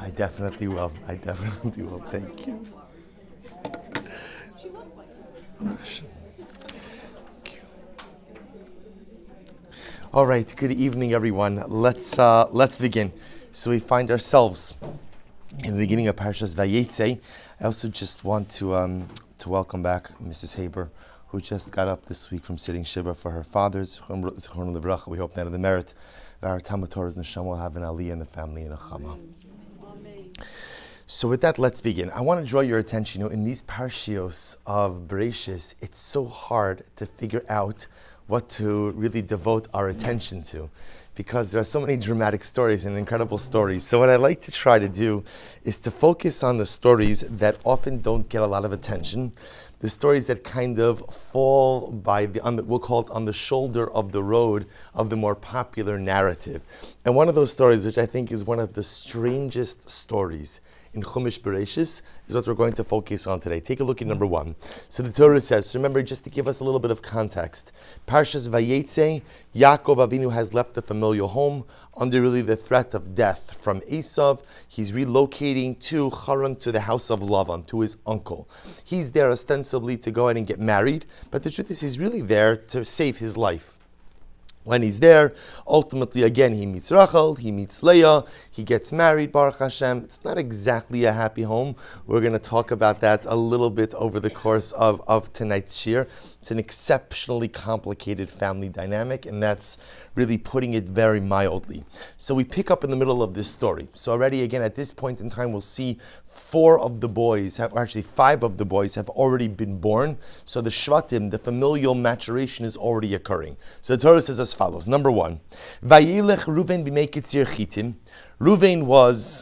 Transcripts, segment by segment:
I definitely will. I definitely will. Thank you. All right. Good evening, everyone. Let's begin. So we find ourselves in the beginning of Parshas Vayetezi. I also just want to welcome back Mrs. Haber, who just got up this week from sitting Shiva for her father's. We hope that of the merit that our Talmud Torah's Neshama will have an Aliyah in the family in a Chama. So with that, let's begin. I want to draw your attention. In these parshios of Bereshis, it's so hard to figure out what to really devote our attention to, because there are so many dramatic stories and incredible stories. So what I like to try to do is to focus on the stories that often don't get a lot of attention, the stories that kind of fall by we'll call it on the shoulder of the road of the more popular narrative. And one of those stories, which I think is one of the strangest stories in Chumash Bereshis, is what we're going to focus on today. Take a look at number 1. So the Torah says, remember, just to give us a little bit of context, Parshas Vayetezi, Yaakov Avinu has left the familial home under really the threat of death from Esav. He's relocating to Haran, to the house of Lavan, to his uncle. He's there ostensibly to go ahead and get married, but the truth is he's really there to save his life. When he's there, ultimately, again, he meets Rachel, he meets Leah, he gets married, Baruch Hashem. It's not exactly a happy home. We're going to talk about that a little bit over the course of tonight's shir. It's an exceptionally complicated family dynamic, and that's really putting it very mildly. So we pick up in the middle of this story. So already, again, at this point in time, we'll see 5 of the boys have already been born. So the Shvatim, the familial maturation, is already occurring. So the Torah says as follows. Number 1, Vayilech Ruven b'mei kitzir chitim. Ruven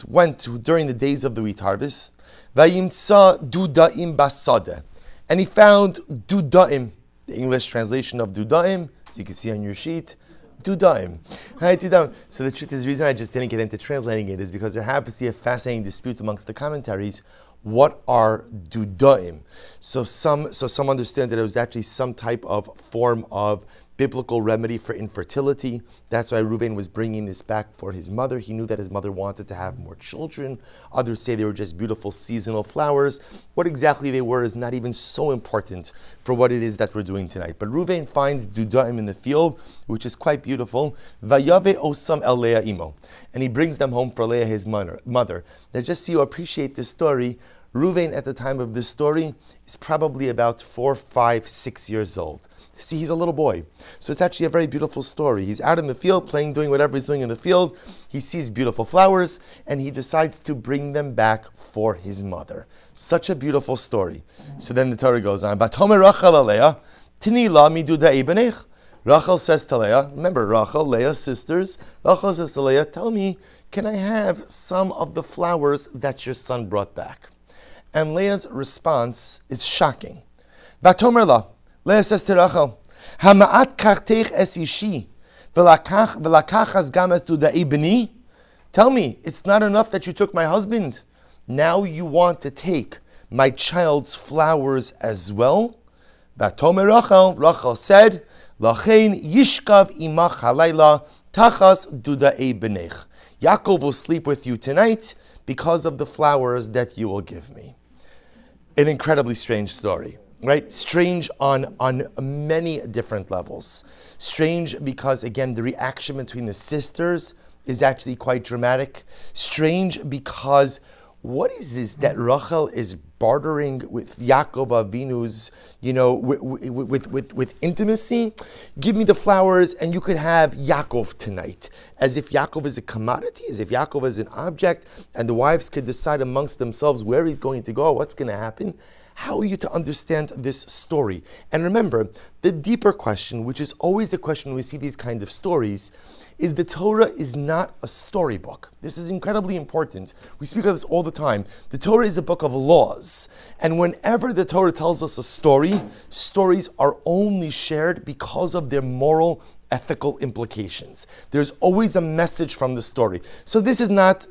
went during the days of the wheat harvest. Vayimtsa dudaim basada. And he found dudaim, the English translation of dudaim, as you can see on your sheet, dudaim. Right, dudaim. So the truth is, the reason I just didn't get into translating it is because there happens to be a fascinating dispute amongst the commentaries. What are dudaim? So some understand that it was actually some type of form of biblical remedy for infertility. That's why Reuven was bringing this back for his mother. He knew that his mother wanted to have more children. Others say they were just beautiful seasonal flowers. What exactly they were is not even so important for what it is that we're doing tonight. But Reuven finds dudaim in the field, which is quite beautiful. Vayave osam el Leah imo. And he brings them home for Leah, his mother. Now, just so you appreciate this story, Reuven at the time of this story is probably about 4, 5, 6 years old. See, he's a little boy. So it's actually a very beautiful story. He's out in the field playing, doing whatever he's doing in the field. He sees beautiful flowers, and he decides to bring them back for his mother. Such a beautiful story. So then the Torah goes on. Vatomer Rachel aleya, tinila miduda ibenech. Rachel says to Leah, remember Rachel, Leah's sisters, Rachel says to Leah, tell me, can I have some of the flowers that your son brought back? And Leah's response is shocking. Vatomer la, Leah says to Rachel, Hama'at karteich es ishi, v'lakachas gam es duda'i b'ni? Tell me, it's not enough that you took my husband. Now you want to take my child's flowers as well? Vatomer Rachel said, Lachein yishkav imach halayla tachas duda'i b'nech. Yaakov will sleep with you tonight because of the flowers that you will give me. An incredibly strange story. Right? Strange on many different levels. Strange because, again, the reaction between the sisters is actually quite dramatic. Strange because what is this that Rachel is bartering with Yaakov Avinu's, with intimacy? Give me the flowers and you could have Yaakov tonight. As if Yaakov is a commodity, as if Yaakov is an object, and the wives could decide amongst themselves where he's going to go, what's going to happen. How are you to understand this story? And remember, the deeper question, which is always the question when we see these kind of stories, is the Torah is not a storybook. This is incredibly important. We speak of this all the time. The Torah is a book of laws. And whenever the Torah tells us a story, stories are only shared because of their moral, ethical implications. There's always a message from the story. So this is not,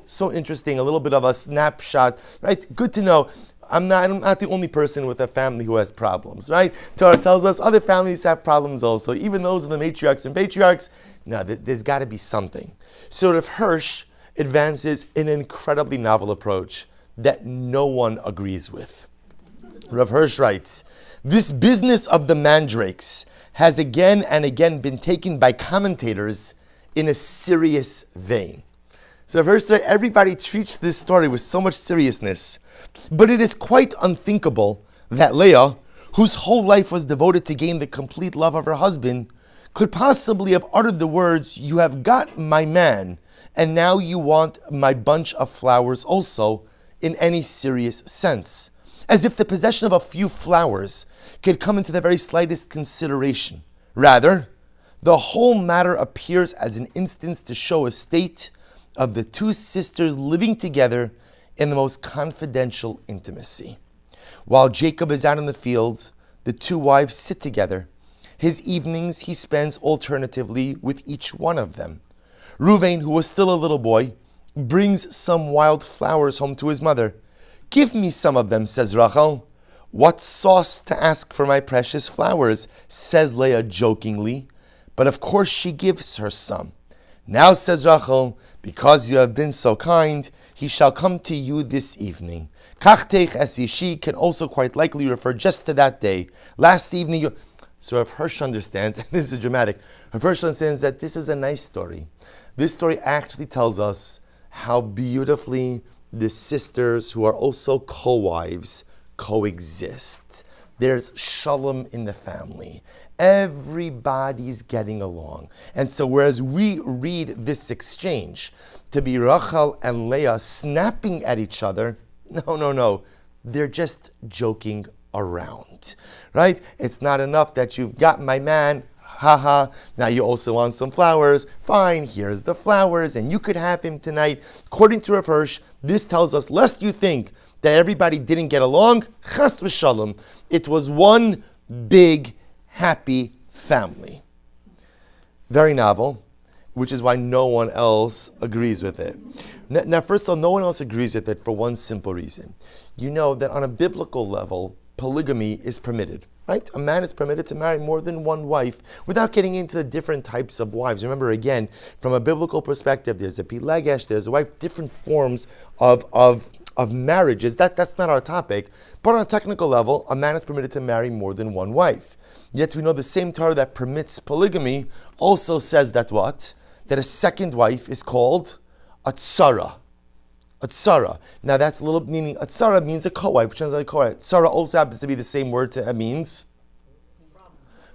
so interesting, a little bit of a snapshot, right? Good to know. I'm not the only person with a family who has problems, right? Torah tells us other families have problems also, even those of the matriarchs and patriarchs. No, there's got to be something. So Rav Hirsch advances an incredibly novel approach that no one agrees with. Rav Hirsch writes, this business of the mandrakes has again and again been taken by commentators in a serious vein. So Rav Hirsch said everybody treats this story with so much seriousness, but it is quite unthinkable that Leah, whose whole life was devoted to gain the complete love of her husband, could possibly have uttered the words, "You have got my man, and now you want my bunch of flowers also," in any serious sense. As if the possession of a few flowers could come into the very slightest consideration. Rather, the whole matter appears as an instance to show a state of the two sisters living together in the most confidential intimacy. While Jacob is out in the field, the two wives sit together. His evenings he spends alternatively with each one of them. Reuven, who was still a little boy, brings some wild flowers home to his mother. "Give me some of them," says Rachel. "What sauce to ask for my precious flowers," says Leah jokingly. But of course she gives her some. "Now," says Rachel, "because you have been so kind, he shall come to you this evening." Kachtech esishi can also quite likely refer just to that day. Last evening, So Rav Hirsch understands, and this is dramatic, Rav Hirsch understands that this is a nice story. This story actually tells us how beautifully the sisters who are also co-wives coexist. There's shalom in the family. Everybody's getting along. And so whereas we read this exchange to be Rachel and Leah snapping at each other, no. They're just joking around, right? It's not enough that you've got my man, haha, now you also want some flowers. Fine, here's the flowers, and you could have him tonight. According to Rav Hirsch, this tells us, lest you think that everybody didn't get along, chas v'shalom, it was one big, happy family. Very novel, which is why no one else agrees with it. Now, first of all, no one else agrees with it for one simple reason. You know that on a biblical level, polygamy is permitted, right? A man is permitted to marry more than one wife without getting into the different types of wives. Remember, again, from a biblical perspective, there's a pilegesh, there's a wife, different forms of marriages. That's not our topic. But on a technical level, a man is permitted to marry more than one wife. Yet we know the same Torah that permits polygamy also says that what? That a second wife is called a tzara. A tzara. Now that's a little meaning. A tzara means a co-wife, which translates like co-wife. Tzara also happens to be the same word to means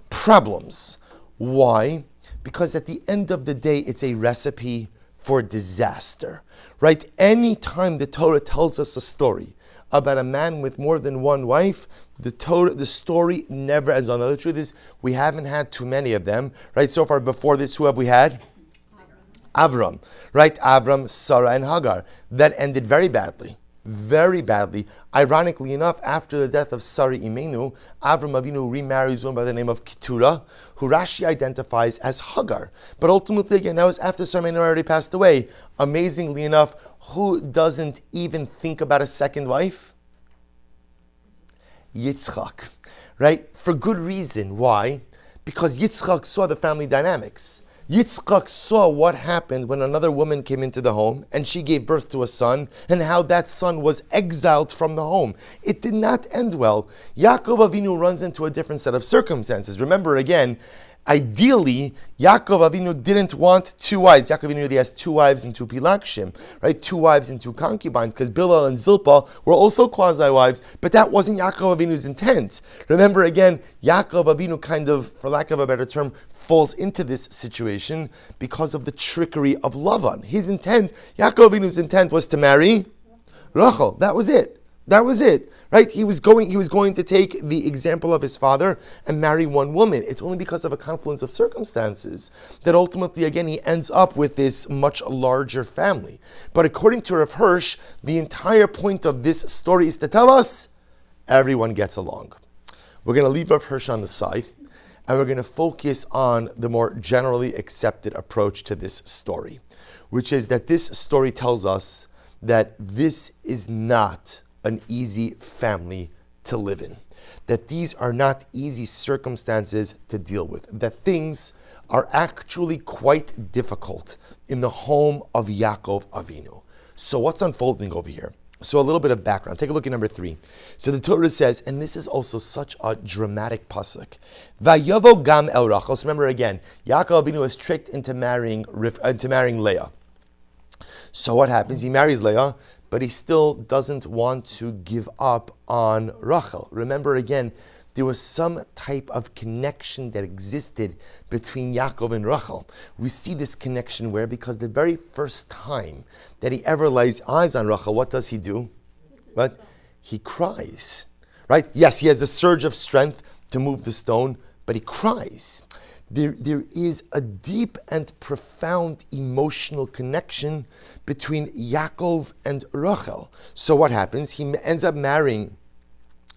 problems. Why? Because at the end of the day, it's a recipe for disaster. Right? Any time the Torah tells us a story about a man with more than one wife, the story never ends on. The truth is, we haven't had too many of them. Right? So far before this, who have we had? Avram, right? Avram, Sarah, and Hagar. That ended very badly. Very badly. Ironically enough, after the death of Sarah Imenu, Avram Avinu remarries one by the name of Keturah, who Rashi identifies as Hagar. But ultimately, again, that was after Sarah Imenu already passed away. Amazingly enough, who doesn't even think about a second wife? Yitzchak, right? For good reason. Why? Because Yitzchak saw the family dynamics. Yitzchak saw what happened when another woman came into the home and she gave birth to a son, and how that son was exiled from the home. It did not end well. Yaakov Avinu runs into a different set of circumstances. Remember again, ideally, Yaakov Avinu didn't want two wives. Yaakov Avinu really has two wives and two pilakshim, right? Two wives and two concubines, because Bilhah and Zilpah were also quasi-wives, but that wasn't Yaakov Avinu's intent. Remember again, Yaakov Avinu kind of, for lack of a better term, falls into this situation because of the trickery of Lavan. His intent, Yaakov Avinu's intent was to marry Rachel. That was it. That was it, right? He was going to take the example of his father and marry one woman. It's only because of a confluence of circumstances that ultimately, again, he ends up with this much larger family. But according to Rav Hirsch, the entire point of this story is to tell us everyone gets along. We're going to leave Rav Hirsch on the side, and we're going to focus on the more generally accepted approach to this story, which is that this story tells us that this is not an easy family to live in, that these are not easy circumstances to deal with, that things are actually quite difficult in the home of Yaakov Avinu. So what's unfolding over here? So a little bit of background. Take a look at number 3. So the Torah says, and this is also such a dramatic pasuk. Vayavo gam el Rachel. So remember again, Yaakov Avinu was tricked into marrying Leah. So what happens? He marries Leah, but he still doesn't want to give up on Rachel. Remember again, there was some type of connection that existed between Yaakov and Rachel. We see this connection where, because the very first time that he ever lays eyes on Rachel, what does he do? Right? He cries. Right? Yes, he has a surge of strength to move the stone, but he cries. There is a deep and profound emotional connection between Yaakov and Rachel. So what happens? He ends up marrying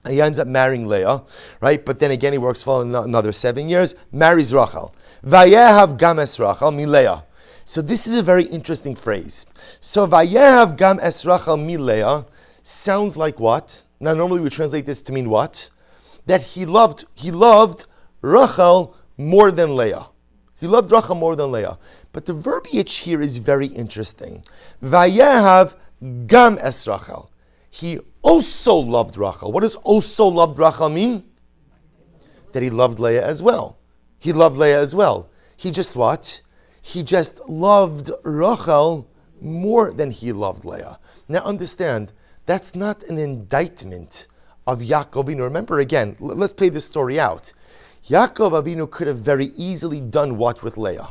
Leah, right? But then again, he works for another 7 years, marries Rachel. Vayehav gam es Rachel mi Leah. So this is a very interesting phrase. So Vayehav gam es Rachel mi Leah sounds like what? Now normally we translate this to mean what? That he loved Rachel more than Leah. He loved Rachel more than Leah. But the verbiage here is very interesting. Vayehav gam es Rachel. He also loved Rachel. What does also loved Rachel mean? That he loved Leah as well. He loved Leah as well. He just what? He just loved Rachel more than he loved Leah. Now understand, that's not an indictment of Yaakov Avinu. Remember again, let's play this story out. Yaakov Avinu could have very easily done what with Leah?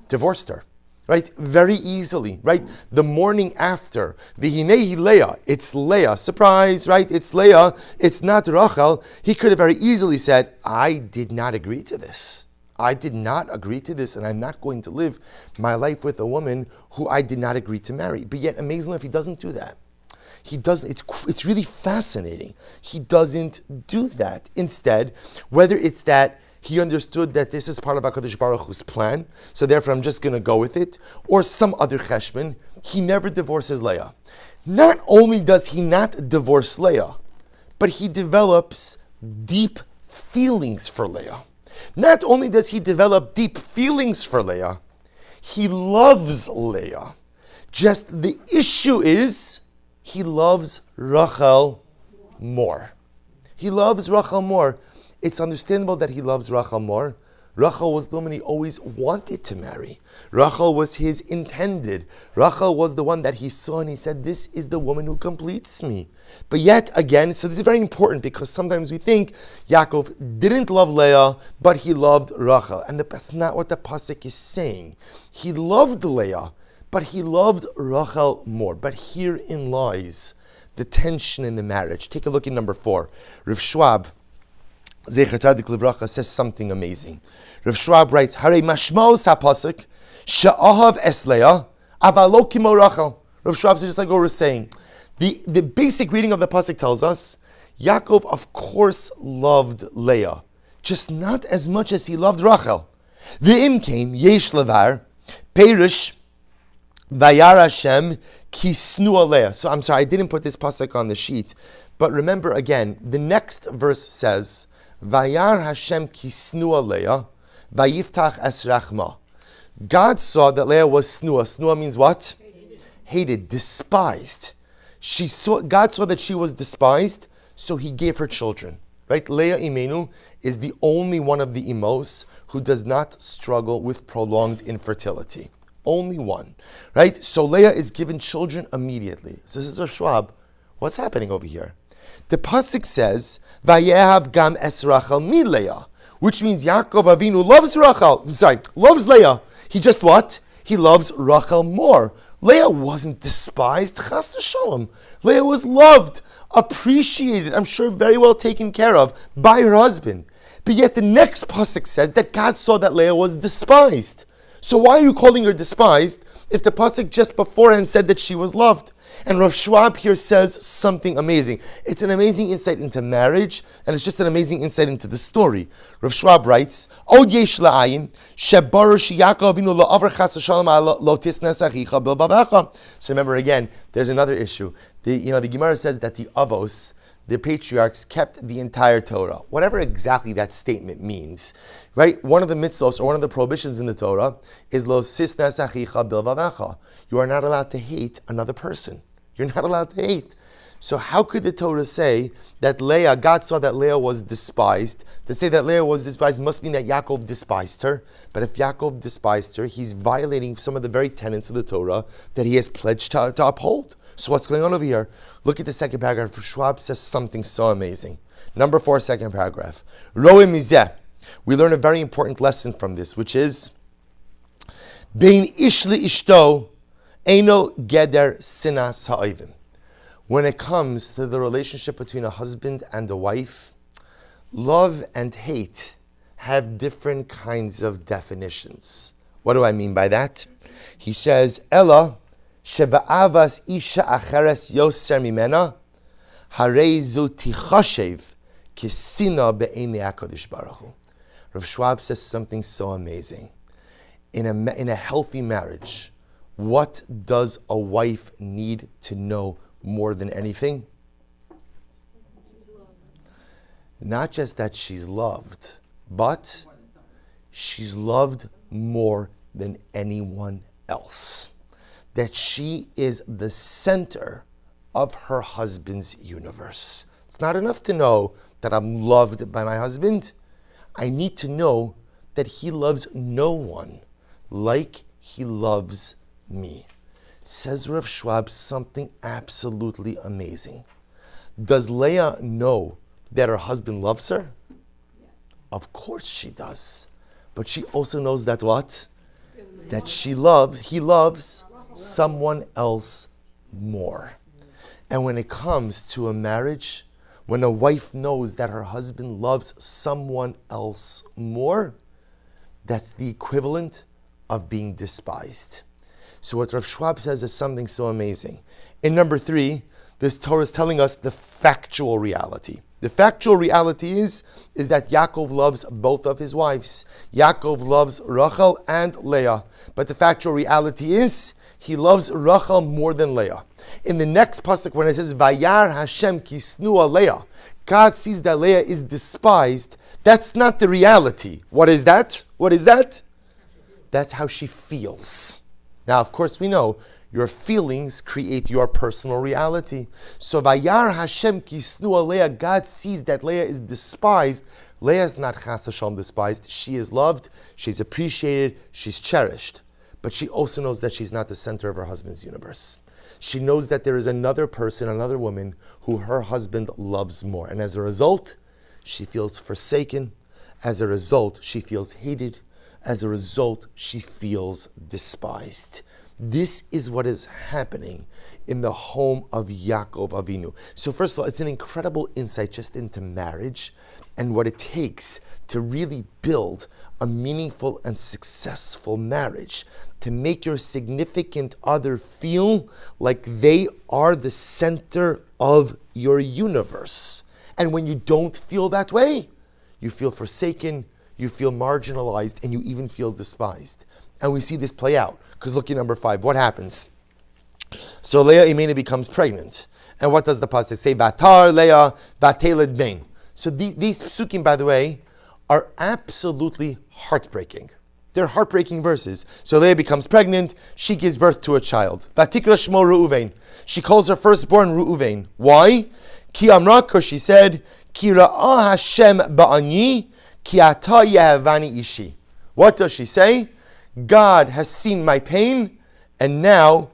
Divorced her. Right? Very easily, right? The morning after, V'hinehi Leah, it's Leah, surprise, right? It's Leah, it's not Rachel. He could have very easily said, I did not agree to this. I did not agree to this, and I'm not going to live my life with a woman who I did not agree to marry. But yet, amazingly, if he doesn't do that, he doesn't. It's really fascinating. He doesn't do that. Instead, whether it's that he understood that this is part of HaKadosh Baruch Hu's plan, so therefore I'm just going to go with it, or some other cheshbon, he never divorces Leah. Not only does he not divorce Leah, but he develops deep feelings for Leah. Not only does he develop deep feelings for Leah, he loves Leah. Just the issue is, he loves Rachel more. He loves Rachel more. It's understandable that he loves Rachel more. Rachel was the woman he always wanted to marry. Rachel was his intended. Rachel was the one that he saw and he said, this is the woman who completes me. But yet again, so this is very important because sometimes we think Yaakov didn't love Leah, but he loved Rachel. And that's not what the pasuk is saying. He loved Leah, but he loved Rachel more. But herein lies the tension in the marriage. Take a look at number 4. Rav Schwab, Zecher Tzadik Livracha, says something amazing. Rav Schwab writes, Harei mashmos hapasuk she'ahav es Leah avalo kimo Rachel. Rav Schwab says, just like what we're saying, the basic reading of the pasuk tells us, Yaakov of course loved Leah, just not as much as he loved Rachel. V'im came yesh levar perish vayar Hashem kisnu Leah. So I'm sorry, I didn't put this pasuk on the sheet, but remember again, the next verse says, Vayar Hashem kisnu Leah, vayiftach es rachma. God saw that Leah was snua. Snua means what? Hated, despised. God saw that she was despised, so he gave her children. Right? Leah Imenu is the only one of the imos who does not struggle with prolonged infertility. Only one. Right? So Leah is given children immediately. So this is Rav Schwab. What's happening over here? The pasuk says, "Vayehav gam es Rachel mi Leah," which means Yaakov Avinu loves Leah. He just what? He loves Rachel more. Leah wasn't despised, chas v'shalom. Leah was loved, appreciated, I'm sure very well taken care of by her husband. But yet the next pasuk says that God saw that Leah was despised. So why are you calling her despised if the pasuk just beforehand said that she was loved? And Rav Schwab here says something amazing. It's an amazing insight into marriage, and it's just an amazing insight into the story. Rav Schwab writes, Od yesh la'ayin, shebaru sheyakov avinu lo avar chas v'shalom lo tisnes achicha bilvavecha. So remember again, there's another issue. The Gemara says that the avos, the patriarchs kept the entire Torah. Whatever exactly that statement means, right? One of the mitzvos, or one of the prohibitions in the Torah, is lo sisnas achicha bilvavecha. You are not allowed to hate another person. You're not allowed to hate. So how could the Torah say that Leah, God saw that Leah was despised? To say that Leah was despised must mean that Yaakov despised her. But if Yaakov despised her, he's violating some of the very tenets of the Torah that he has pledged to uphold. So what's going on over here? Look at the second paragraph. Schwab says something so amazing. Number 4, second paragraph. Roe mizeh. We learn a very important lesson from this, which is Bein ish li ishto eino geder sinas ha'ovim. When it comes to the relationship between a husband and a wife, love and hate have different kinds of definitions. What do I mean by that? He says, Ella sheba'avas isha acheres yoser mimena, harei zu tichashev kisina be'enei HaKadosh Baruch Hu. Rav Schwab says something so amazing. In a healthy marriage, what does a wife need to know more than anything? Not just that she's loved, but she's loved more than anyone else. That she is the center of her husband's universe. It's not enough to know that I'm loved by my husband. I need to know that he loves no one like he loves me. Says Rav Schwab something absolutely amazing. Does Leah know that her husband loves her? Of course she does. But she also knows that what? That he loves someone else more. And when it comes to a marriage, when a wife knows that her husband loves someone else more, that's the equivalent of being despised. So what Rav Schwab says is something so amazing. In number 3, this Torah is telling us the factual reality. The factual reality is that Yaakov loves both of his wives. Yaakov loves Rachel and Leah. But the factual reality is he loves Rachel more than Leah. In the next pasuk, when it says, Vayar Hashem kisnua Leah, God sees that Leah is despised. That's not the reality. What is that? What is that? That's how she feels. Now, of course, we know your feelings create your personal reality. So, Vayar Hashem kisnua Leah, God sees that Leah is despised. Leah is not chas v'shalom despised. She is loved, she's appreciated, she's cherished. But she also knows that she's not the center of her husband's universe. She knows that there is another person, another woman, who her husband loves more. And as a result, she feels forsaken. As a result, she feels hated. As a result, she feels despised. This is what is happening in the home of Yaakov Avinu. So first of all, it's an incredible insight just into marriage and what it takes to really build a meaningful and successful marriage, to make your significant other feel like they are the center of your universe. And when you don't feel that way, you feel forsaken, you feel marginalized, and you even feel despised. And we see this play out. Because look at number 5. What happens? So Leah Imena becomes pregnant. And what does the pasuk say? Vatar Leah vateled bain. So these psukim, by the way, are absolutely heartbreaking. They're heartbreaking verses. So Leah becomes pregnant. She gives birth to a child. Vatikra shmo Reuven. She calls her firstborn Reuven. Why? Ki amra, because she said, Ki ra'ah Hashem ba'ani, ki ata yehavani ishi. What does she say? God has seen my pain, and now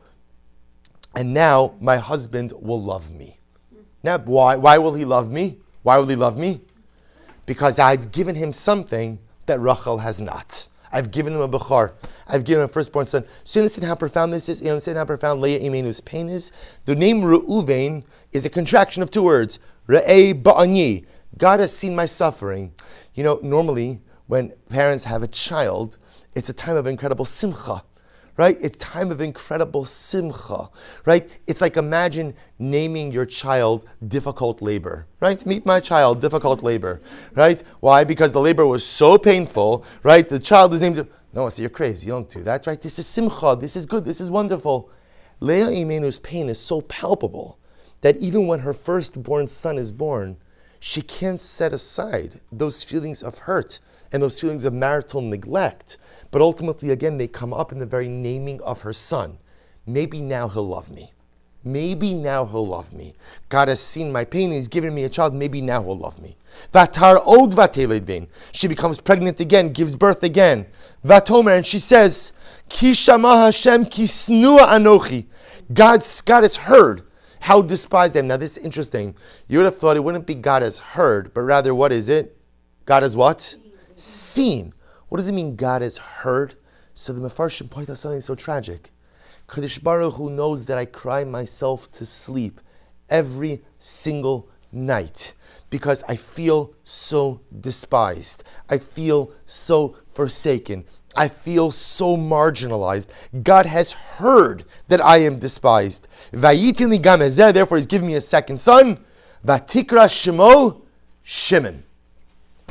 my husband will love me. Now, why will he love me? Why will he love me? Because I've given him something that Rachel has not. I've given him a bechor. I've given him a firstborn son. So you understand how profound this is? You understand how profound Leah Imenu's pain is? The name Reuven is a contraction of 2 words. Re'eh ba'ani. God has seen my suffering. You know, normally when parents have a child, it's a time of incredible simcha, right? It's time of incredible simcha, right? It's like, imagine naming your child difficult labor, right? Meet my child, difficult labor, right? Why? Because the labor was so painful, right? The child is named, no, so you're crazy, you don't do that, right? This is simcha, this is good, this is wonderful. Leah Imenu's pain is so palpable that even when her firstborn son is born, she can't set aside those feelings of hurt and those feelings of marital neglect. But ultimately, again, they come up in the very naming of her son. Maybe now he'll love me. Maybe now he'll love me. God has seen my pain, he's given me a child, maybe now he'll love me. Vatar od vateled bein. She becomes pregnant again, gives birth again. Vatomer, and she says, Ki shama Hashem ki snua anochi. God has heard how despised I am. Now this is interesting. You would have thought it wouldn't be God has heard, but rather what is it? God has what? Seen. What does it mean God has heard? So the Mefarshim point out something so tragic. Kadosh Baruch Hu knows that I cry myself to sleep every single night because I feel so despised. I feel so forsaken. I feel so marginalized. God has heard that I am despised. Vayitin li gam hazeh, therefore he's given me a second son. Vatikra shemo Shimon.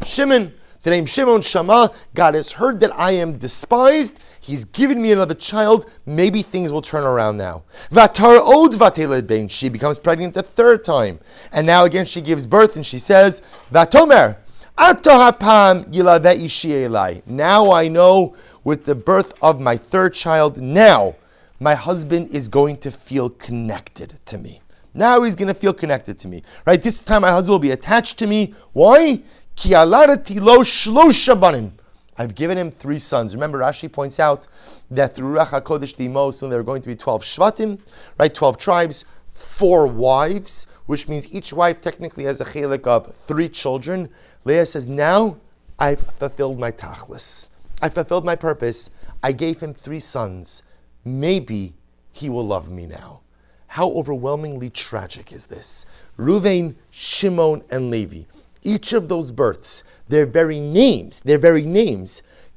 Shimon, the name Shimon Shama, God has heard that I am despised. He's given me another child. Maybe things will turn around now. Vatar od vateled bein. She becomes pregnant the third time. And now again she gives birth and she says, Vatomer, ato hapam yilaveh ishi elai. Now I know with the birth of my third child, now my husband is going to feel connected to me. Now he's going to feel connected to me. Right? This time my husband will be attached to me. Why? Ki aladati lo shlosha banim. I've given him 3 sons. Remember, Rashi points out that through Ruach HaKodesh D'imo, soon there are going to be 12 Shvatim, right? 12 tribes, 4 wives, which means each wife technically has a chelik of 3 children. Leah says, now I've fulfilled my tachlis. I fulfilled my purpose. I gave him 3 sons. Maybe he will love me now. How overwhelmingly tragic is this? Ruvain, Shimon, and Levi. Each of those births, their very names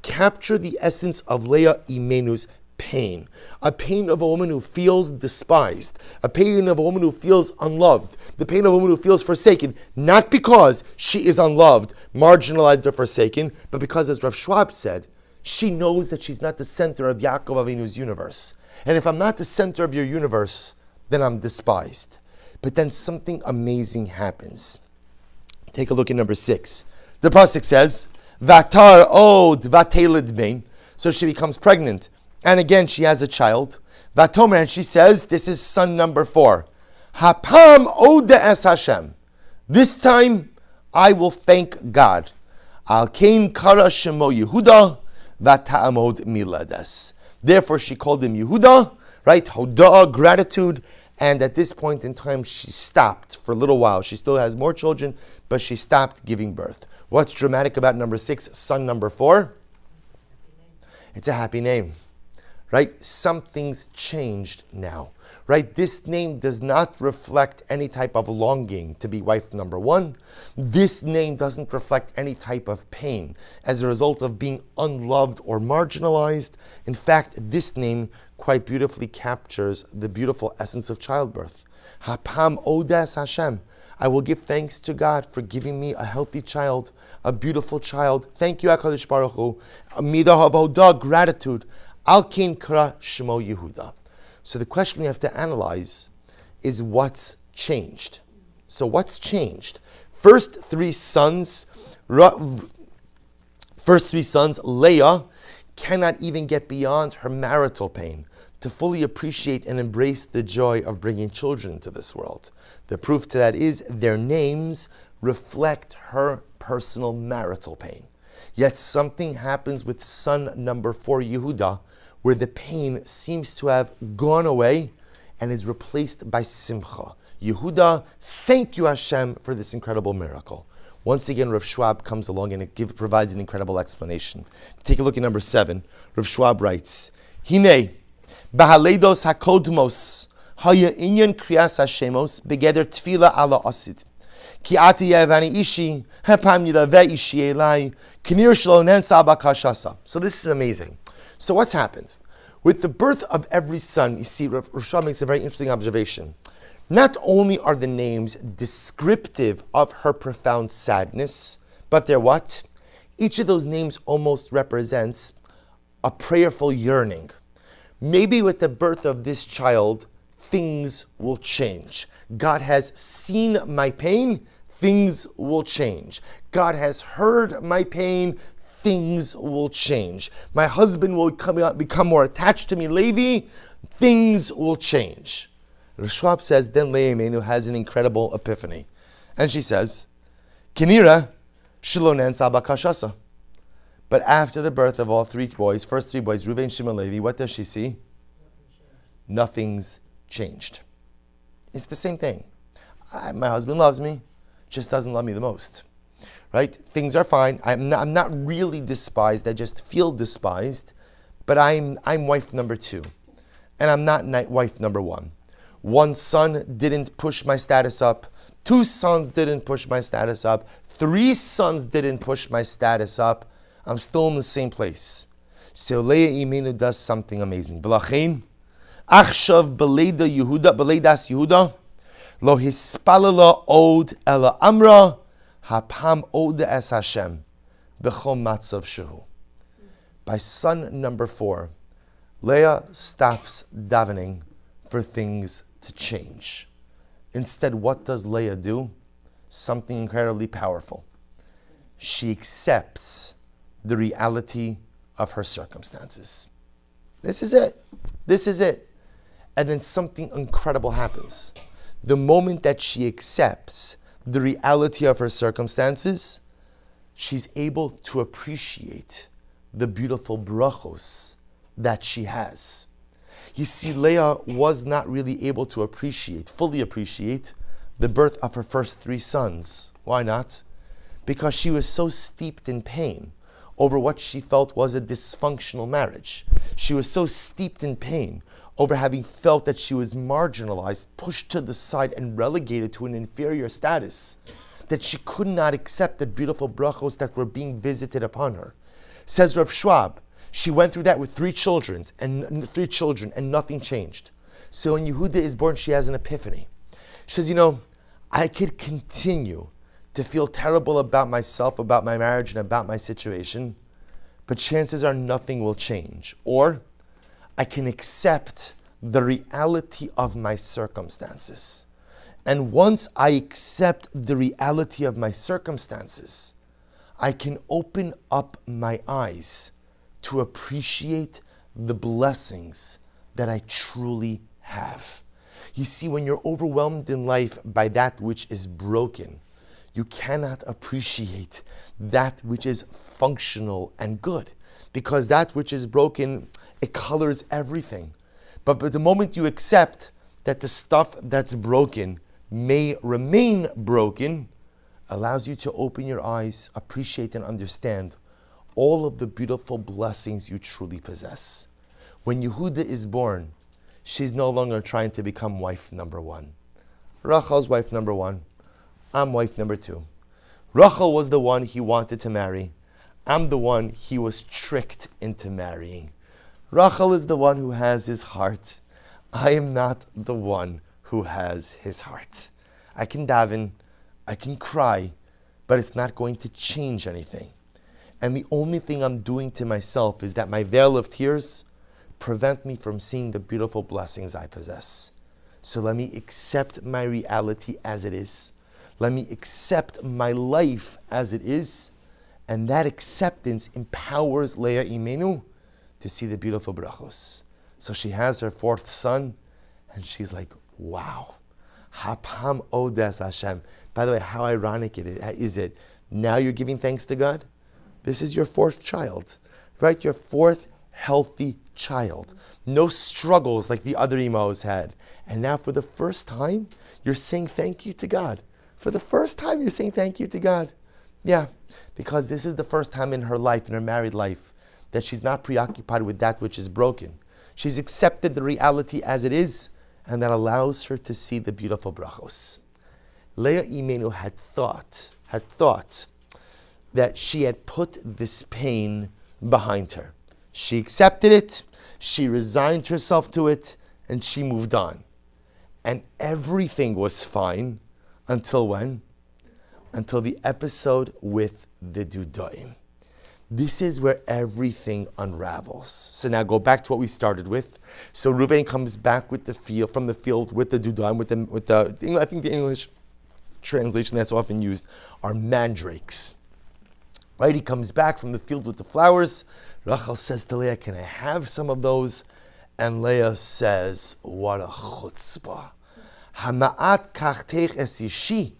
capture the essence of Leah Imenu's pain. A pain of a woman who feels despised. A pain of a woman who feels unloved. The pain of a woman who feels forsaken, not because she is unloved, marginalized, or forsaken, but because, as Rav Schwab said, she knows that she's not the center of Yaakov Avinu's universe. And if I'm not the center of your universe, then I'm despised. But then something amazing happens. Take a look at number 6. The pasuk says, Vatar od vateled bein. So she becomes pregnant. And again, she has a child. Vatomer, and she says, this is son number 4. Hapam od es Hashem. This time, I will thank God. Al kain kara shemo Yehuda, vata'amod milades. Therefore, she called him Yehuda, right? Hodah, gratitude. And at this point in time, she stopped for a little while. She still has more children, but she stopped giving birth. What's dramatic about number 6, son number 4? It's a happy name, right? Something's changed now, right? This name does not reflect any type of longing to be wife number 1. This name doesn't reflect any type of pain as a result of being unloved or marginalized. In fact, this name quite beautifully captures the beautiful essence of childbirth. Hapam odas Hashem. I will give thanks to God for giving me a healthy child, a beautiful child. Thank you, HaKadosh Baruch Hu. Midah havodah, gratitude. Al kin kra shemo Yehuda. So the question we have to analyze is what's changed. So what's changed? First three sons, Leah cannot even get beyond her marital pain to fully appreciate and embrace the joy of bringing children into this world. The proof to that is their names reflect her personal marital pain. Yet something happens with son number 4, Yehuda, where the pain seems to have gone away and is replaced by simcha. Yehuda, thank you Hashem for this incredible miracle. Once again, Rav Schwab comes along and provides an incredible explanation. Take a look at number 7. Rav Schwab writes, Hine, Bahaledos hakodmos, haya inyan kriyas hashemos, begeder tfila ala asid. Ki ati yevani ishi, hepam yilaveh ishi elai, kinir shlo nensa bakashasa. So this is amazing. So what's happened? With the birth of every son, you see, Rav Schwab makes a very interesting observation. Not only are the names descriptive of her profound sadness, but they're what? Each of those names almost represents a prayerful yearning. Maybe with the birth of this child, things will change. God has seen my pain, things will change. God has heard my pain, things will change. My husband will become more attached to me, Levi, things will change. Rishwab says, then Leah Imenu has an incredible epiphany. And she says, Kinira Shilonen Sabakashasa. But after the birth of all three boys, first three boys, Reuven, Shimon, Levi, what does she see? Nothing's changed. It's the same thing. My husband loves me, just doesn't love me the most. Right? Things are fine. I'm not really despised. I just feel despised. But I'm wife number 2. And I'm not wife number 1. One son didn't push my status up. 2 sons didn't push my status up. 3 sons didn't push my status up. I'm still in the same place. So Leah Imenu does something amazing. V'lachein, achshav beleida Yehuda, beleidas Yehuda, lo hispalala od ela amra, hapam od es Hashem, b'chol matzav shehu. By son number 4, Leah stops davening for things to change. Instead, what does Leah do? Something incredibly powerful. She accepts the reality of her circumstances. This is it. This is it. And then something incredible happens. The moment that she accepts the reality of her circumstances, she's able to appreciate the beautiful brachos that she has. You see, Leah was not really able to fully appreciate the birth of her first 3 sons. Why not? Because she was so steeped in pain over what she felt was a dysfunctional marriage. She was so steeped in pain over having felt that she was marginalized, pushed to the side, and relegated to an inferior status, that she could not accept the beautiful brachos that were being visited upon her. Says Rav Schwab, she went through that with 3 children and nothing changed. So when Yehuda is born, she has an epiphany. She says, I could continue to feel terrible about myself, about my marriage, and about my situation, but chances are nothing will change. Or I can accept the reality of my circumstances. And once I accept the reality of my circumstances, I can open up my eyes to appreciate the blessings that I truly have. You see, when you're overwhelmed in life by that which is broken, you cannot appreciate that which is functional and good, because that which is broken, it colors everything. But the moment you accept that the stuff that's broken may remain broken, allows you to open your eyes, appreciate and understand all of the beautiful blessings you truly possess. When Yehuda is born, she's no longer trying to become wife number 1. Rachel's wife number 1. I'm wife number 2. Rachel was the one he wanted to marry. I'm the one he was tricked into marrying. Rachel is the one who has his heart. I am not the one who has his heart. I can daven, I can cry, but it's not going to change anything. And the only thing I'm doing to myself is that my veil of tears prevent me from seeing the beautiful blessings I possess. So let me accept my reality as it is. Let me accept my life as it is. And that acceptance empowers Leah Imenu to see the beautiful brachos. So she has her 4th son, and she's like, wow. Hapam odes Hashem. By the way, how ironic is it? Now you're giving thanks to God? This is your 4th child, right? Your 4th healthy child. No struggles like the other emos had. And now for the first time, you're saying thank you to God. For the first time, you're saying thank you to God. Yeah, because this is the first time in her life, in her married life, that she's not preoccupied with that which is broken. She's accepted the reality as it is, and that allows her to see the beautiful brachos. Leah Imenu had thought that she had put this pain behind her. She accepted it, she resigned herself to it, and she moved on. And everything was fine until when? Until the episode with the Dudaim. This is where everything unravels. So now go back to what we started with. So Reuven comes back with the field, from the field with the dudaim, with the I think the English translation that's often used are mandrakes. Right? He comes back from the field with the flowers. Rachel says to Leah, "Can I have some of those?" And Leah says, "What a chutzpah! Hama'at kachtech es ishi.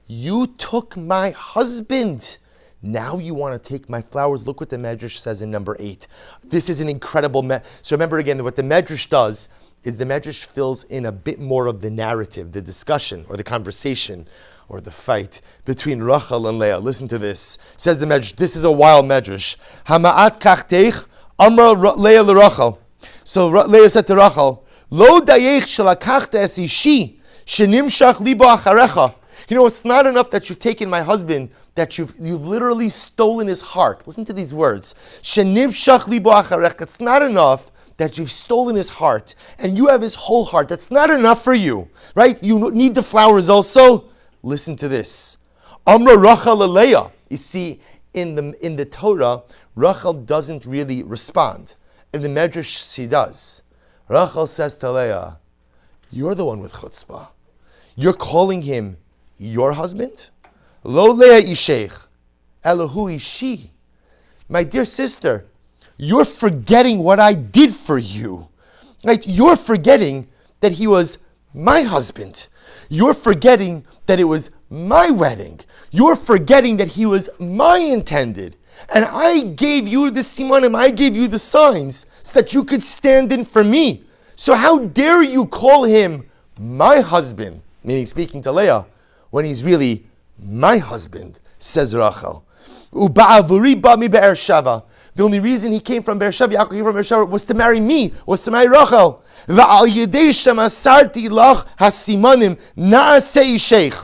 You took my husband. Now you want to take my flowers." Look what the Medrash says in number 8. This is an incredible so remember again, what the Medrash does is the Medrash fills in a bit more of the narrative, the discussion, or the conversation, or the fight between Rachel and Leah. Listen to this. Says the Medrash, this is a wild Medrash. Hama'at kachtech amra Leah l'Rachel. So Leah said to Rachel, Lo dayech shalakachta es ishi shenimshach libo acharecha. You know, it's not enough that you've taken my husband, that you've literally stolen his heart. Listen to these words. Shenimshach libo acharecha. It's not enough that you've stolen his heart and you have his whole heart. That's not enough for you, right? You need the flowers also. Listen to this. Amra Rachel Leah. You see, in the Torah, Rachel doesn't really respond. In the Medrash, she does. Rachel says to Leah, "You're the one with chutzpah. You're calling him your husband? Lo Leah isheich, Elohu ishi." My dear sister, you're forgetting what I did for you. Right? You're forgetting that he was my husband. You're forgetting that it was my wedding. You're forgetting that he was my intended. And I gave you the simanim, I gave you the signs so that you could stand in for me. So how dare you call him my husband, meaning speaking to Leah, when he's really my husband, says Rachel. Uba'avuri ba mi Be'ersheva. The only reason he came from Beersheba, Yaakov came from Beersheba, was to marry me, was to marry Rachel. Va'al yedei shemasarti lach hasimanim na'asei sheikh.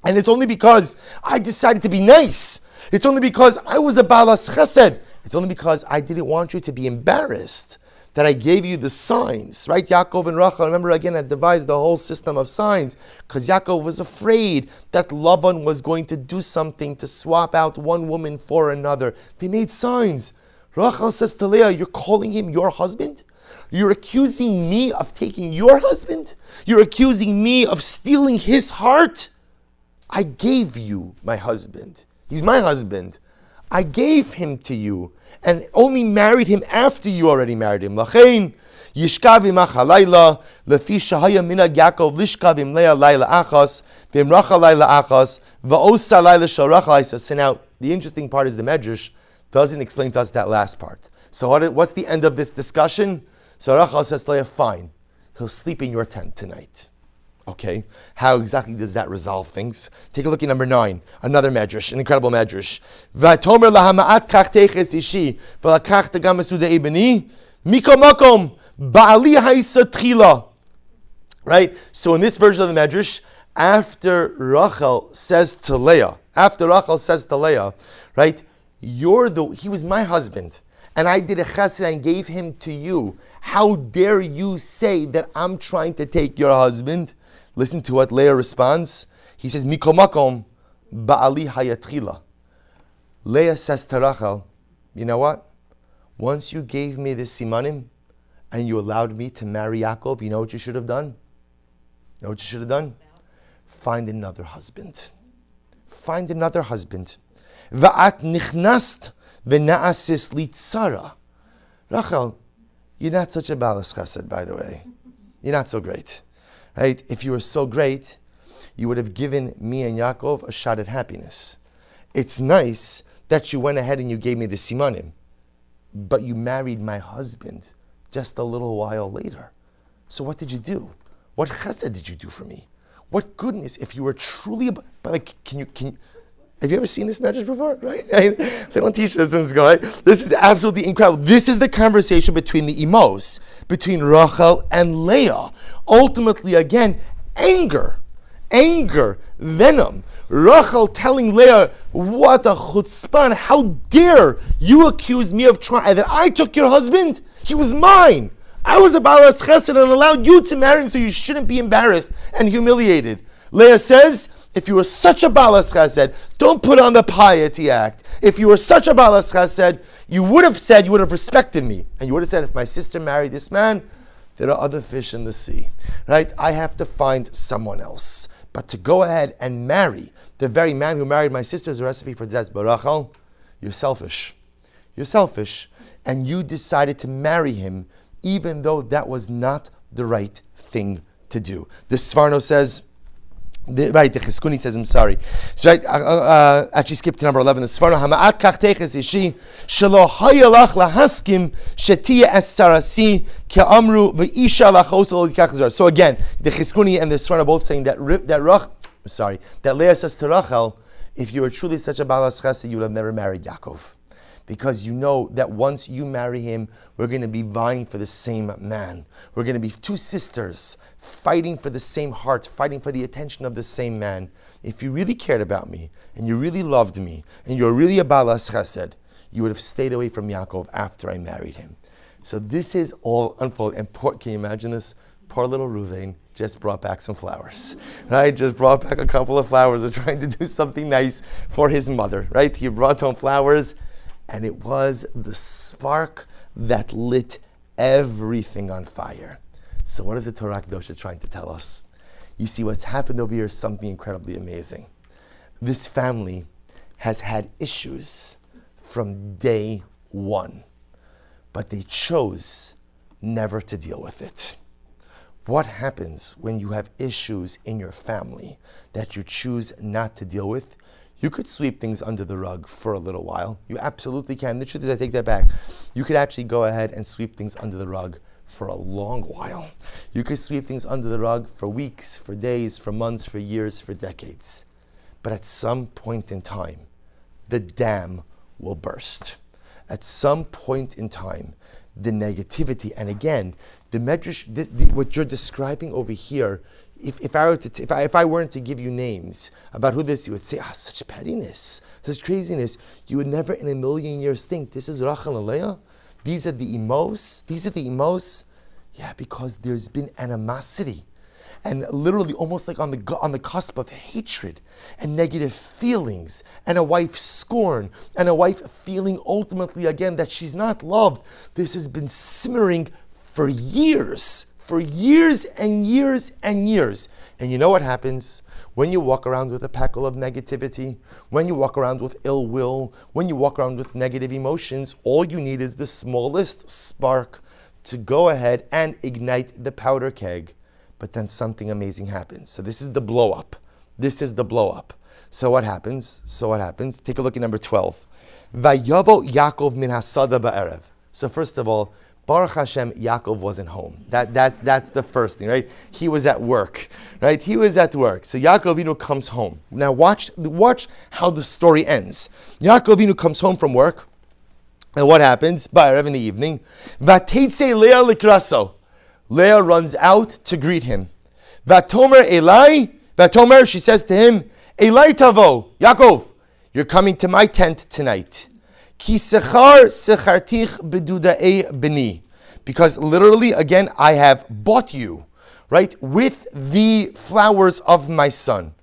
And it's only because I decided to be nice. It's only because I was a balas chesed. It's only because I didn't want you to be embarrassed that I gave you the signs, right? Yaakov and Rachel, remember again, I devised the whole system of signs because Yaakov was afraid that Lavan was going to do something to swap out one woman for another. They made signs. Rachel says to Leah, "You're calling him your husband? You're accusing me of taking your husband? You're accusing me of stealing his heart? I gave you my husband. He's my husband. I gave him to you and only married him after you already married him. Lachein yishkav imach halayla lefi shahaya minag Yaakov lishkav im Leah layla achas v'im Rachel layla achas va'osa layla shel Rachel isa." So now the interesting part is the Medrash doesn't explain to us that last part. So what's the end of this discussion? So Rachel says to Leah, "Fine, he'll sleep in your tent tonight." Okay, how exactly does that resolve things? Take a look at number 9, another medrash, an incredible medrash. V'atomer lahama'at kachtech es ishi v'lakachta gam esudei b'ni mikol makom ba'ali ha'isa tchila. Right? So in this version of the medrash, after Rachel says to Leah, right, he was my husband, and I did a chesed and gave him to you. How dare you say that I'm trying to take your husband? Listen to what Leah responds. He says, "Mikol makom ba'ali hayatchila." Leah says to Rachel, "You know what? Once you gave me this simanim and you allowed me to marry Yaakov, you know what you should have done? You know what you should have done? Find another husband. Find another husband. Va'at nichnast v'na'asis litzara." Rachel, you're not such a balas chesed, by the way. You're not so great. Right? If you were so great, you would have given me and Yaakov a shot at happiness. It's nice that you went ahead and you gave me the simanim, but you married my husband just a little while later. So what did you do? What chesed did you do for me? What goodness, if you were truly, have you ever seen this medrash before? Right? They don't teach this in this guy. This is absolutely incredible. This is the conversation between the imos, between Rachel and Leah. Ultimately, again, anger, venom. Rachel telling Leah, "What a chutzpah! How dare you accuse me of trying that I took your husband? He was mine. I was a balas chesed and allowed you to marry him, so you shouldn't be embarrassed and humiliated." Leah says, if you were such a balas chesed, don't put on the piety act. If you were such a balas chesed, you would have respected me. And you would have said, if my sister married this man, there are other fish in the sea, right? I have to find someone else. But to go ahead and marry the very man who married my sister is a recipe for Tzedz Barachal. You're selfish. You're selfish. And you decided to marry him even though that was not the right thing to do. The Svarno says, the Cheskuni says, I'm sorry. So actually skip to number 11. The Svarno, Hama'at kachteches ishi, shelo hayalach lahaskim, shetia es sarasi, ke'amru ve'isha lachos ol yikach zar. So again, the Cheskuni and the Svarno both saying that Leah says to Rachel, if you were truly such a balas chesed, you would have never married Yaakov. Because you know that once you marry him, we're going to be vying for the same man. We're going to be two sisters fighting for the same heart, fighting for the attention of the same man. If you really cared about me, and you really loved me, and you're really a balas chesed, you would have stayed away from Yaakov after I married him. So this is all unfolded. And can you imagine this? Poor little Ruvain just brought back some flowers, right? Just brought back a couple of flowers. They're trying to do something nice for his mother, right? He brought home flowers. And it was the spark that lit everything on fire. So what is the Torah Kedosha trying to tell us? You see, what's happened over here is something incredibly amazing. This family has had issues from day one, but they chose never to deal with it. What happens when you have issues in your family that you choose not to deal with? You could sweep things under the rug for a little while. You absolutely can. The truth is, I take that back. You could actually go ahead and sweep things under the rug for a long while. You could sweep things under the rug for weeks, for days, for months, for years, for decades. But at some point in time, the dam will burst. At some point in time, the negativity, and again, the medrash, what you're describing over here, if I weren't to give you names about who this, you would say, such pettiness, such craziness. You would never in a million years think, this is Rachel and Leah? These are the emos? Yeah, because there's been animosity. And literally almost like on the cusp of hatred and negative feelings and a wife scorn and a wife feeling ultimately again that she's not loved. This has been simmering for years and years and years. And you know what happens? When you walk around with a packle of negativity, when you walk around with ill will, when you walk around with negative emotions, all you need is the smallest spark to go ahead and ignite the powder keg. But then something amazing happens. So this is the blow up. So what happens? Take a look at number 12. Vayavo Yaakov min hasada ba'erev. So first of all, Baruch Hashem, Yaakov wasn't home. That's the first thing, right? He was at work, right? So Yaakov comes home. Now watch how the story ends. Yaakov comes home from work, and what happens? Ba'erev in the evening, Vayetezi Leah likraso. Leah runs out to greet him. Vatomer, she says to him, Elai tavo, Yaakov, you're coming to my tent tonight. Ki sechar sechartich beduda'e b'ni. Because literally, again, I have bought you, right, with the flowers of my son.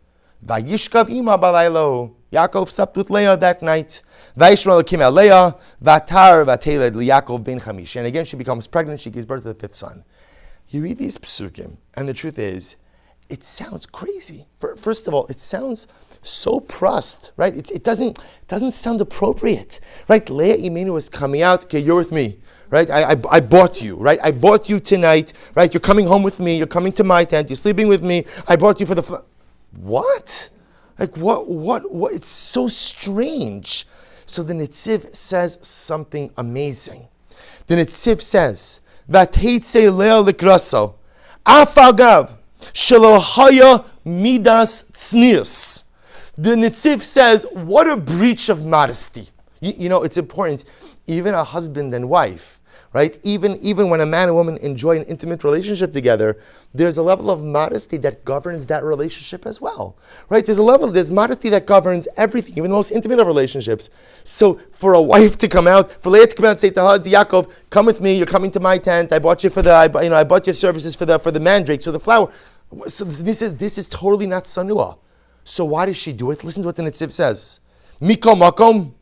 Vayishkav ima balaylo. Yaakov slept with Leah that night. Vayishma Elokim el Leah, vatar vateled liYaakov ben chamish. And again, she becomes pregnant. She gives birth to the fifth son. You read these psukim, and the truth is, it sounds crazy. First of all, it sounds so prust, right? It doesn't sound appropriate, right? Leah Imenu is coming out. Okay, you're with me, right? I bought you, right? I bought you tonight, right? You're coming home with me. You're coming to my tent. You're sleeping with me. I bought you for the what? Like what? It's so strange. So the Netziv says something amazing. The Netziv says, Vayetezi Leah likraso, af agav shelo haya midas tznius. The Netziv says, what a breach of modesty. You know, it's important. Even a husband and wife, right? Even when a man and woman enjoy an intimate relationship together, there's a level of modesty that governs that relationship as well, right? There's modesty that governs everything, even the most intimate of relationships. So for a wife to come out, for Leah to come out and say to Yaakov, come with me, you're coming to my tent, I bought you I bought your services for the mandrakes or the flower. So this is totally not sanua. So why does she do it? Listen to what the Netziv says. Miko makom,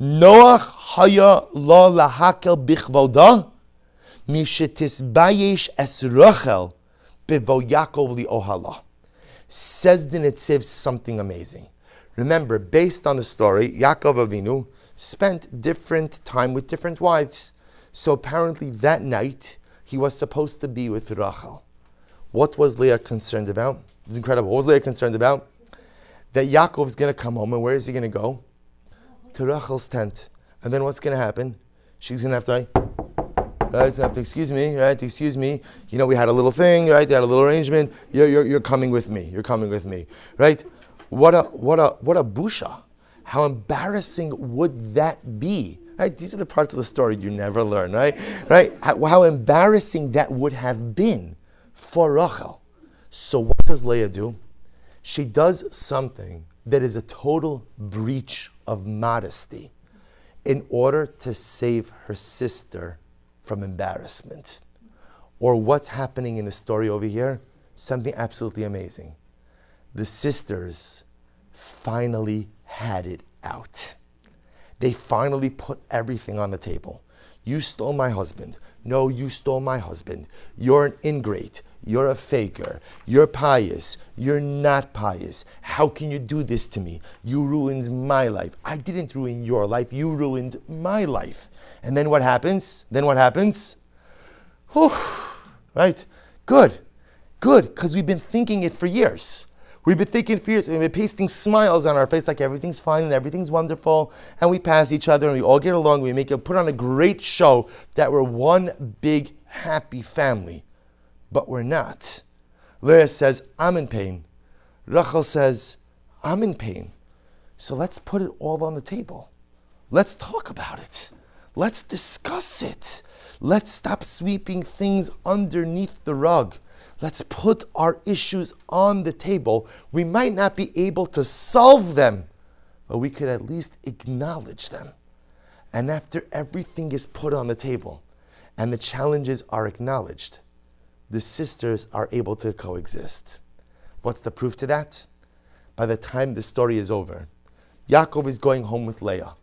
Noach haya lo lahakel bichvoda, mishetisbayesh es Rachel bevo Yaakov li ohala. Says the Netziv something amazing. Remember, based on the story, Yaakov Avinu spent different time with different wives. So apparently that night, he was supposed to be with Rachel. What was Leah concerned about? It's incredible. What was Leah concerned about? That Yaakov's going to come home, and where is he going to go? To Rachel's tent. And then what's going to happen? She's going to have to, excuse me, right? Excuse me. You know, we had a little thing, right? They had a little arrangement. You're coming with me. You're coming with me, right? What a busha. How embarrassing would that be? Right? These are the parts of the story you never learn, right? Right? How embarrassing that would have been for Rachel. So what does Leah do? She does something that is a total breach of modesty in order to save her sister from embarrassment. Or what's happening in the story over here? Something absolutely amazing. The sisters finally had it out. They finally put everything on the table. You stole my husband. No, you stole my husband. You're an ingrate. You're a faker. You're pious. You're not pious. How can you do this to me? You ruined my life. I didn't ruin your life. You ruined my life. And then what happens? Whew, right? Good, because we've been thinking it for years. We've been thinking for years, and we've been pasting smiles on our face like everything's fine and everything's wonderful, and we pass each other and we all get along. We put on a great show that we're one big happy family, but we're not. Leah says, I'm in pain. Rachel says, I'm in pain. So let's put it all on the table. Let's talk about it. Let's discuss it. Let's stop sweeping things underneath the rug. Let's put our issues on the table. We might not be able to solve them, but we could at least acknowledge them. And after everything is put on the table and the challenges are acknowledged, the sisters are able to coexist. What's the proof to that? By the time the story is over, Yaakov is going home with Leah.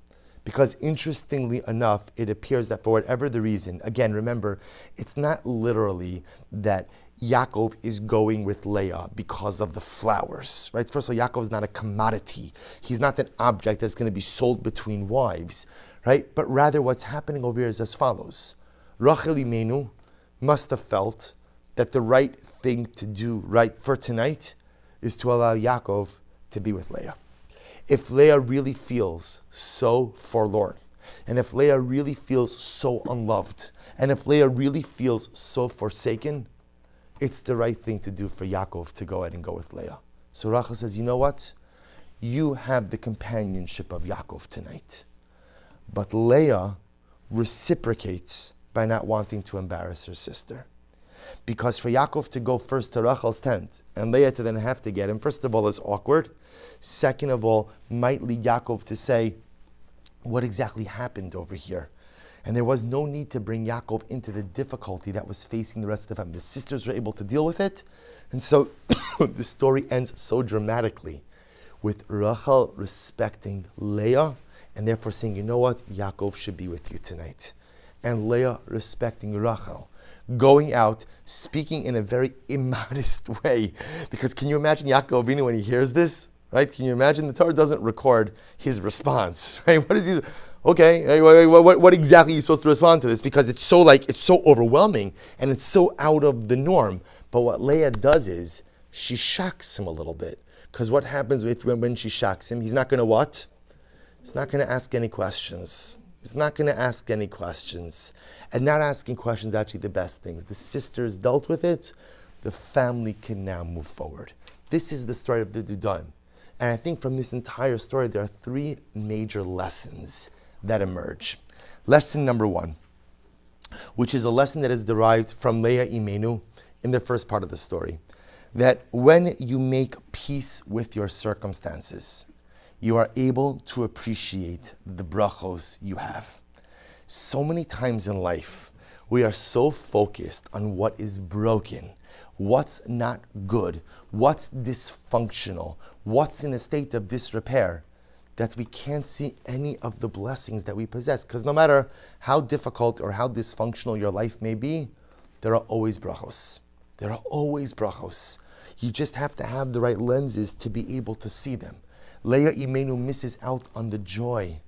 Because interestingly enough, it appears that for whatever the reason, again, remember, it's not literally that Yaakov is going with Leah because of the flowers, right? First of all, Yaakov is not a commodity. He's not an object that's going to be sold between wives, right? But rather what's happening over here is as follows. Rachel Imenu must have felt that the right thing to do right for tonight is to allow Yaakov to be with Leah. If Leah really feels so forlorn, and if Leah really feels so unloved, and if Leah really feels so forsaken, it's the right thing to do for Yaakov to go ahead and go with Leah. So Rachel says, you know what? You have the companionship of Yaakov tonight. But Leah reciprocates by not wanting to embarrass her sister. Because for Yaakov to go first to Rachel's tent, and Leah to then have to get him, first of all, is awkward. Second of all, might lead Yaakov to say, what exactly happened over here? And there was no need to bring Yaakov into the difficulty that was facing the rest of the family. The sisters were able to deal with it. And so the story ends so dramatically with Rachel respecting Leah and therefore saying, you know what, Yaakov should be with you tonight. And Leah respecting Rachel, going out, speaking in a very immodest way. Because can you imagine Yaakov Avinu when he hears this? Right? Can you imagine? The Torah doesn't record his response. Right? What is he? Okay, what exactly are you supposed to respond to this? Because it's so overwhelming and it's so out of the norm. But what Leah does is she shocks him a little bit. Because what happens when she shocks him? He's not going to what? He's not going to ask any questions. He's not going to ask any questions. And not asking questions is actually the best things. The sisters dealt with it. The family can now move forward. This is the story of the Dudaim. And I think from this entire story, there are three major lessons that emerge. Lesson number one, which is a lesson that is derived from Leah Imenu in the first part of the story, that when you make peace with your circumstances, you are able to appreciate the brachos you have. So many times in life, We are so focused on what is broken, what's not good, what's dysfunctional, what's in a state of disrepair, that we can't see any of the blessings that we possess. Because no matter how difficult or how dysfunctional your life may be, there are always brachos. There are always brachos. You just have to have the right lenses to be able to see them. Leah Imenu misses out on the joy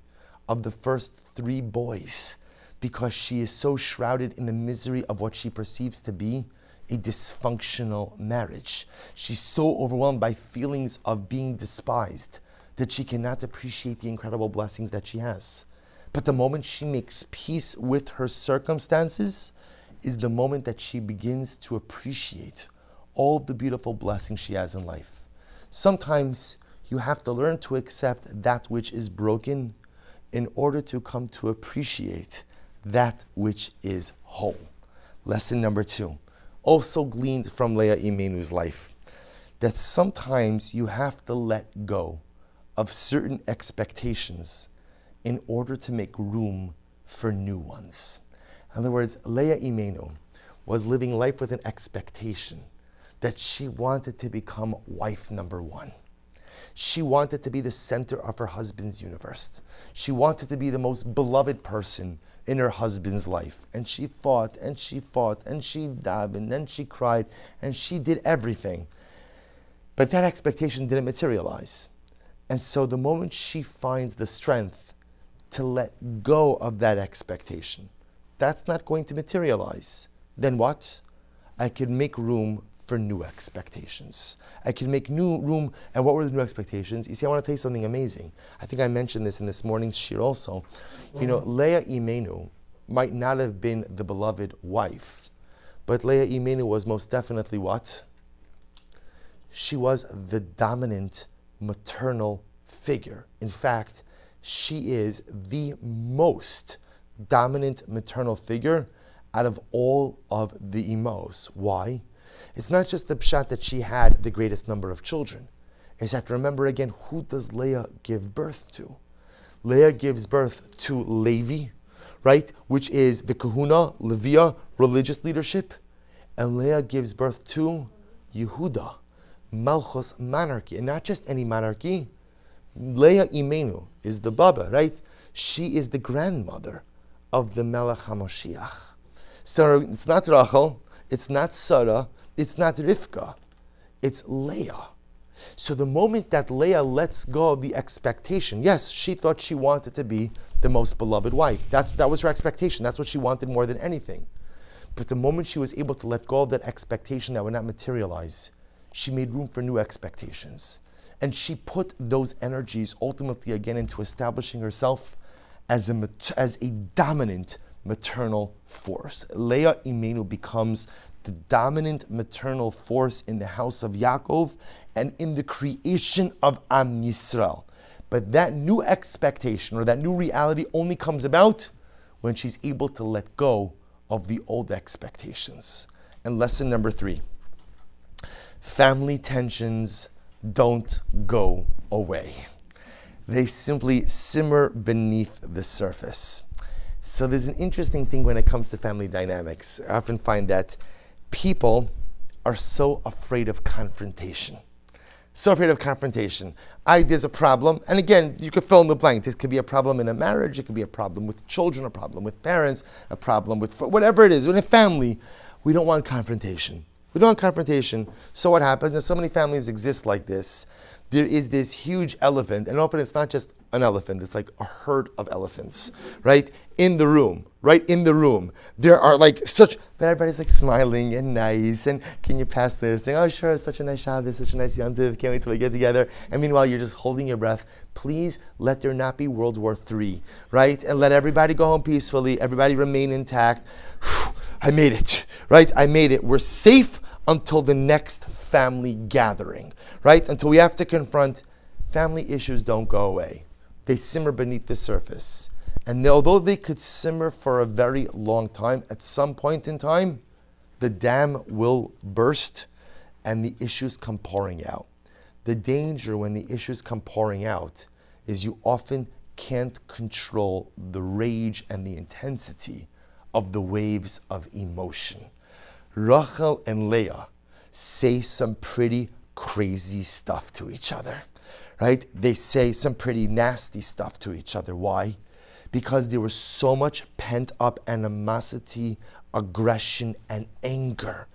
of the first 3 boys because she is so shrouded in the misery of what she perceives to be a dysfunctional marriage. She's so overwhelmed by feelings of being despised that she cannot appreciate the incredible blessings that she has. But the moment she makes peace with her circumstances is the moment that she begins to appreciate all of the beautiful blessings she has in life. Sometimes you have to learn to accept that which is broken in order to come to appreciate that which is whole. Lesson number 2, also gleaned from Leah Imenu's life, that sometimes you have to let go of certain expectations in order to make room for new ones. In other words, Leah Imenu was living life with an expectation that she wanted to become wife number 1. She wanted to be the center of her husband's universe. She wanted to be the most beloved person in her husband's life. And she fought, and she fought, and she davened, and she cried, and she did everything. But that expectation didn't materialize. And so the moment she finds the strength to let go of that expectation, that's not going to materialize. Then what? I could make room for new expectations. I can make new room. And what were the new expectations? You see, I want to tell you something amazing. I think I mentioned this in this morning's shir also. You know, Leah Imenu might not have been the beloved wife, but Leah Imenu was most definitely what? She was the dominant maternal figure. In fact, she is the most dominant maternal figure out of all of the imos. Why? It's not just the pshat that she had the greatest number of children. It's that, remember again, who does Leah give birth to? Leah gives birth to Levi, right? Which is the kahuna, Leviah, religious leadership. And Leah gives birth to Yehuda, Malchus, monarchy. And not just any monarchy. Leah Imenu is the baba, right? She is the grandmother of the Melech HaMashiach. So it's not Rachel, it's not Sarah, it's not Rivka, it's Leah. So the moment that Leah lets go of the expectation, yes, she thought she wanted to be the most beloved wife. That was her expectation. That's what she wanted more than anything. But the moment she was able to let go of that expectation that would not materialize, she made room for new expectations. And she put those energies ultimately again into establishing herself as a dominant maternal force. Leah Imenu becomes the dominant maternal force in the house of Yaakov and in the creation of Am Yisrael. But that new expectation or that new reality only comes about when she's able to let go of the old expectations. And lesson number 3, family tensions don't go away. They simply simmer beneath the surface. So there's an interesting thing when it comes to family dynamics. I often find that people are so afraid of confrontation. So afraid of confrontation. There's a problem, and again, you could fill in the blank. This could be a problem in a marriage, it could be a problem with children, a problem with parents, a problem with whatever it is. In a family, we don't want confrontation. We don't want confrontation. So what happens? And so many families exist like this. There is this huge elephant, and often it's not just an elephant, it's like a herd of elephants, right? In the room, right? In the room. There are like but everybody's like smiling and nice, and can you pass this? Saying, oh sure, it's such a nice Shabbos, such a nice Yom Tov, can't wait till we get together. And meanwhile, you're just holding your breath. Please let there not be World War III, right? And let everybody go home peacefully, everybody remain intact. Whew, I made it, right? I made it. We're safe until the next family gathering, right? Until we have to confront. Family issues don't go away. They simmer beneath the surface. And although they could simmer for a very long time, at some point in time, the dam will burst and the issues come pouring out. The danger when the issues come pouring out is you often can't control the rage and the intensity of the waves of emotion. Rachel and Leah say some pretty crazy stuff to each other, right? They say some pretty nasty stuff to each other. Why? Because there was so much pent-up animosity, aggression, and anger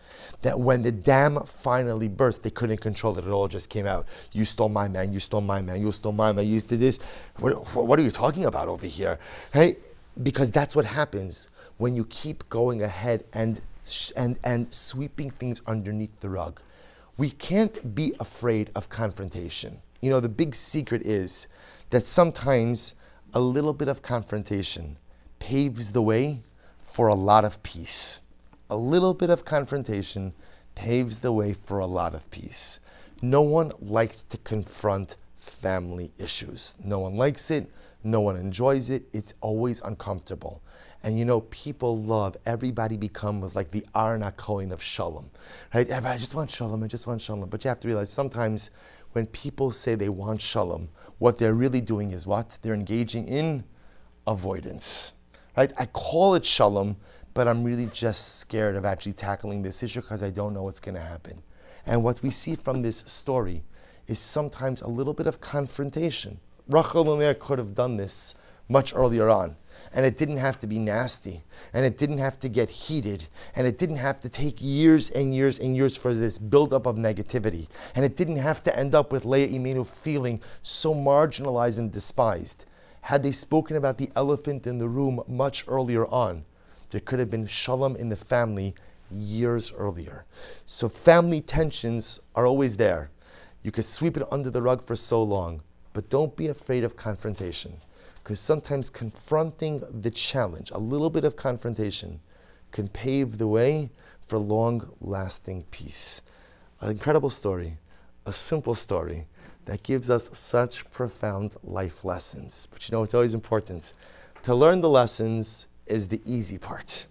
that when the dam finally burst, they couldn't control it. It all just came out. You stole my man, you stole my man, you stole my man, you did this. What are you talking about over here? Right? Because that's what happens when you keep going ahead and sweeping things underneath the rug. We can't be afraid of confrontation. You know, the big secret is that sometimes a little bit of confrontation paves the way for a lot of peace. A little bit of confrontation paves the way for a lot of peace. No one likes to confront family issues. No one likes it. No one enjoys it. It's always uncomfortable. And you know, people love, everybody becomes like the Aaron HaKohen of Shalom. Right? I just want Shalom, I just want Shalom. But you have to realize sometimes when people say they want Shalom, what they're really doing is what? They're engaging in avoidance. Right? I call it Shalom, but I'm really just scared of actually tackling this issue because I don't know what's going to happen. And what we see from this story is sometimes a little bit of confrontation. Rachel and Leah could have done this much earlier on. And it didn't have to be nasty. And it didn't have to get heated. And it didn't have to take years and years and years for this buildup of negativity. And it didn't have to end up with Leah Imenu feeling so marginalized and despised. Had they spoken about the elephant in the room much earlier on, there could have been shalom in the family years earlier. So family tensions are always there. You could sweep it under the rug for so long, but don't be afraid of confrontation. Because sometimes confronting the challenge, a little bit of confrontation, can pave the way for long-lasting peace. An incredible story, a simple story that gives us such profound life lessons. But you know, it's always important. To learn the lessons is the easy part.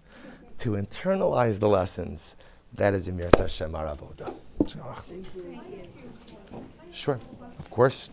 To internalize the lessons, that is Emir Tashem Aravoda. Sure, of course.